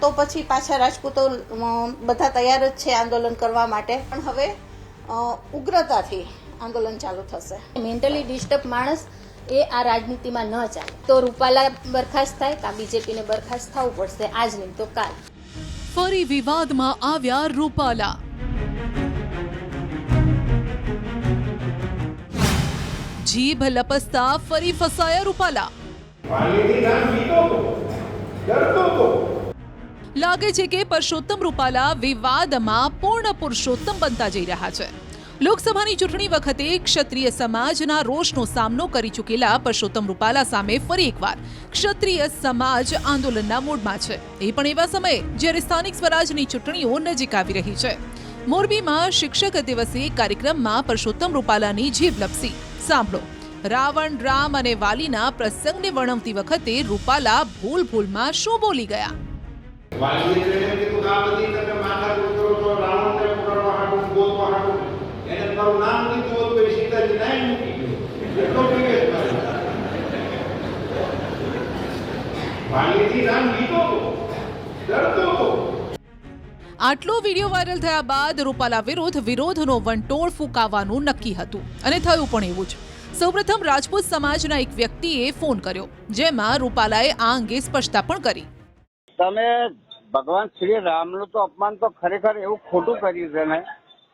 તો પછી પાછા રાજપૂતો બધા તૈયાર જ છે આંદોલન કરવા માટે, પણ હવે ઉગ્રતાથી આંદોલન ચાલુ થશે. મેન્ટલી ડિસ્ટર્બ માણસ એ આ રાજનીતિમાં ન ચાલે. તો રૂપાલા બરખાસ્ત થાય કાં બીજેપીને બરખાસ્ત થવું પડશે, આજ નહીં તો કાલ. ફરી વિવાદમાં આવ્યા રૂપાલા. જીભ લપસતા ફરી ફસાયા રૂપાલા. લાગે છે કે પરસોત્તમ રૂપાલા વિવાદમાં પૂર્ણ પુરુષોત્તમ બનતા જઈ રહ્યા છે. લોકસભાની ચૂંટણી વખતે ક્ષત્રિય સમાજના રોષનો સામનો કરી ચૂકેલા પરસોત્તમ રૂપાલા સામે ફરી એકવાર ક્ષત્રિય સમાજ આંદોલનના મૂડમાં છે. એ પણ એવા સમયે જ્યારે સ્થાનિક સ્વરાજની ચૂંટણીઓ નજીક આવી રહી છે. મોરબીમાં શિક્ષક દિવસે કાર્યક્રમમાં પરસોત્તમ રૂપાલાની જીભ લપસી. સાંભળો, રાવણ, રામ અને વાલીના પ્રસંગને વર્ણવતી વખતે રૂપાલા ભૂલમાં શું બોલી ગયા. આટલો વિડીયો વાયરલ થયા બાદ રૂપાલા વિરુદ્ધ વિરોધનો વંટોળ ફૂંકાવવાનું નક્કી હતું અને થયું પણ એવું જ. સૌપ્રથમ રાજપૂત સમાજના એક વ્યક્તિએ ફોન કર્યો, જેમાં રૂપાલાએ આ અંગે સ્પષ્ટતા પણ કરી. તમે ભગવાન શ્રી રામનું તો અપમાન તો ખરેખર એવું ખોટું કર્યું છે ને.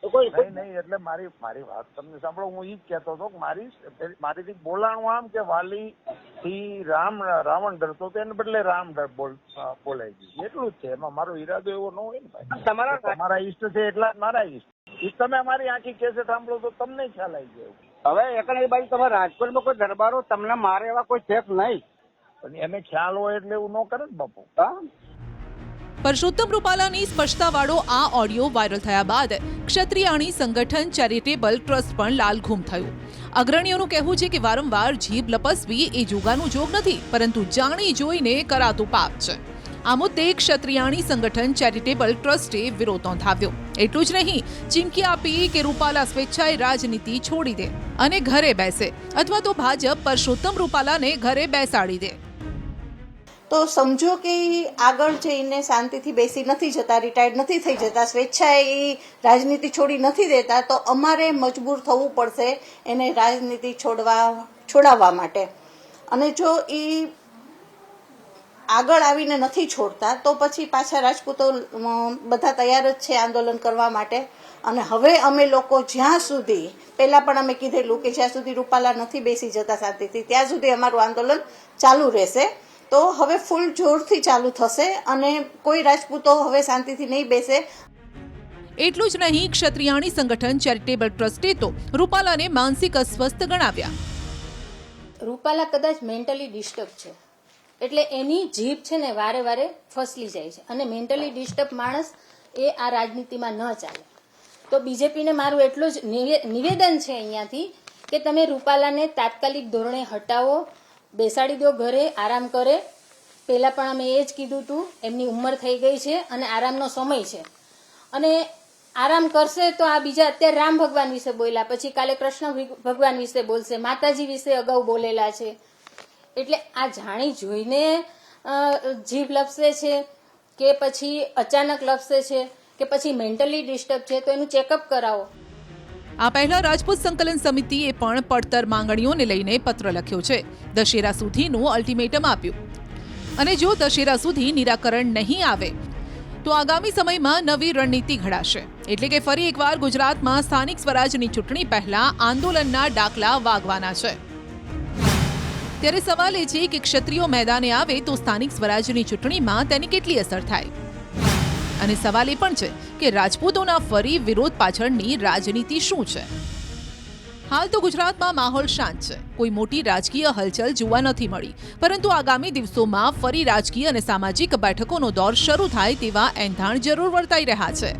નહીં એટલે મારી વાત તમને સાંભળો, હું ઈ જ કહેતો હતો કે મારીથી બોલાણું આમ કે વાલી થી રાવણ ડરતો હતો, એને બદલે રામ બોલાઈ ગયું, એટલું જ છે. એમાં મારો ઈરાદો એવો ન હોય ને ભાઈ. તમારા ઈષ્ટ છે એટલા જ મારા ઈષ્ટ. તમે અમારી આખી કેસેટ સાંભળો તો તમને ખ્યાલ આવી જાય. હવે એકને બાજુ તમારા રાજકોટમાં કોઈ દરબારો તમને મારે એવા કોઈ છે નહીં, પણ એને ખ્યાલ હોય એટલે એવું ન કરે ને બાપુ. પરસોત્તમ રૂપાલાની સ્પષ્ટતાવાળો આ ઓડિયો વાયરલ થયા બાદ ક્ષત્રિયાણી સંગઠન ચેરિટેબલ ટ્રસ્ટ પણ લાલઘૂમ થયું. અગ્રણીઓનું કહેવું છે કે વારંવાર જીભ લપસવી એ જોગાનું જોગ નથી, પરંતુ જાણી જોઈને કરાતું પાપ છે. આ મુદ્દે ક્ષત્રિયાણી સંગઠન ચેરિટેબલ ટ્રસ્ટે વિરોધ નોંધાવ્યો. એટલું જ નહીં, ચીમકી આપી કે રૂપાલા સ્વેચ્છાએ રાજનીતિ છોડી દે અને ઘરે બેસે, અથવા તો ભાજપ પરસોત્તમ રૂપાલાને ઘરે બેસાડી દે. તો સમજો કે આગળ જઈને શાંતિથી બેસી નથી જતા, રિટાયર્ડ નથી થઈ જતા, સ્વેચ્છાએ એ રાજનીતિ છોડી નથી દેતા, તો અમારે મજબૂર થવું પડશે એને રાજનીતિ છોડાવવા માટે. અને જો એ આગળ આવીને નથી છોડતા તો પછી પાછા રાજપૂતો બધા તૈયાર જ છે આંદોલન કરવા માટે. અને હવે અમે લોકો જ્યાં સુધી, પહેલાં પણ અમે કીધેલું કે જ્યાં સુધી રૂપાલા નથી બેસી જતા શાંતિથી, ત્યાં સુધી અમારું આંદોલન ચાલુ રહેશે. તો હવે ફૂલ જોરથી ચાલુ થશે અને કોઈ રાજપૂતો હવે શાંતિથી નહીં બેસે. એટલું જ નહીં, ક્ષત્રિયાણી સંગઠન ચેરિટેબલ ટ્રસ્ટે તો રૂપાલાને માનસિક અસ્વસ્થ ગણાવ્યા. રૂપાલા કદાચ મેન્ટલી ડિસ્ટર્બ છે, એટલે એની જીભ છે ને વારે વારે ફસલી જાય છે, અને મેન્ટલી ડિસ્ટર્બ માણસ એ આ રાજનીતિમાં ન ચાલે. તો બીજેપીને મારું એટલું જ નિવેદન છે અહીંયાથી કે તમે રૂપાલાને તાત્કાલિક ધોરણે હટાવો, બેસાડી દો ઘરે, આરામ કરે. પહેલાં પણ અમે એ જ કીધું હતું, એમની ઉંમર થઈ ગઈ છે અને આરામનો સમય છે, અને આરામ કરશે તો આ બીજા અત્યારે રામ ભગવાન વિશે બોલ્યા, પછી કાલે કૃષ્ણ ભગવાન વિશે બોલશે, માતાજી વિશે અગાઉ બોલેલા છે. એટલે આ જાણી જોઈને જીભ લપસે છે કે પછી અચાનક લપસે છે કે પછી મેન્ટલી ડિસ્ટર્બ છે, તો એનું ચેકઅપ કરાવો. આ પહેલા રાજપૂત સંકલન સમિતિએ પણ પડતર માંગણીઓને લઈને પત્ર લખ્યો છે. દશેરા સુધીનું અલ્ટિમેટમ આપ્યું, અને જો દશેરા સુધી નિરાકરણ નહીં આવે તો આગામી સમયમાં નવી રણનીતિ ઘડાશે. એટલે કે ફરી એકવાર ગુજરાતમાં સ્થાનિક સ્વરાજની ચૂંટણી પહેલા આંદોલનના ડાકલા વાગવાના છે. ત્યારે સવાલ એ છે કે ક્ષત્રિયો મેદાને આવે તો સ્થાનિક સ્વરાજની ચૂંટણીમાં તેની કેટલી અસર થાય. અને સવાલ એ પણ છે કે રાજપૂતોના ફરી વિરોધ પાછળની રાજનીતિ શું છે. હાલ તો ગુજરાતમાં માહોલ શાંત છે, કોઈ મોટી રાજકીય હલચલ જોવા નથી મળી, પરંતુ આગામી દિવસોમાં ફરી રાજકીય અને સામાજિક બેઠકોનો દોર શરૂ થાય તેવા એંધાણ જરૂર વર્તાઈ રહ્યા છે.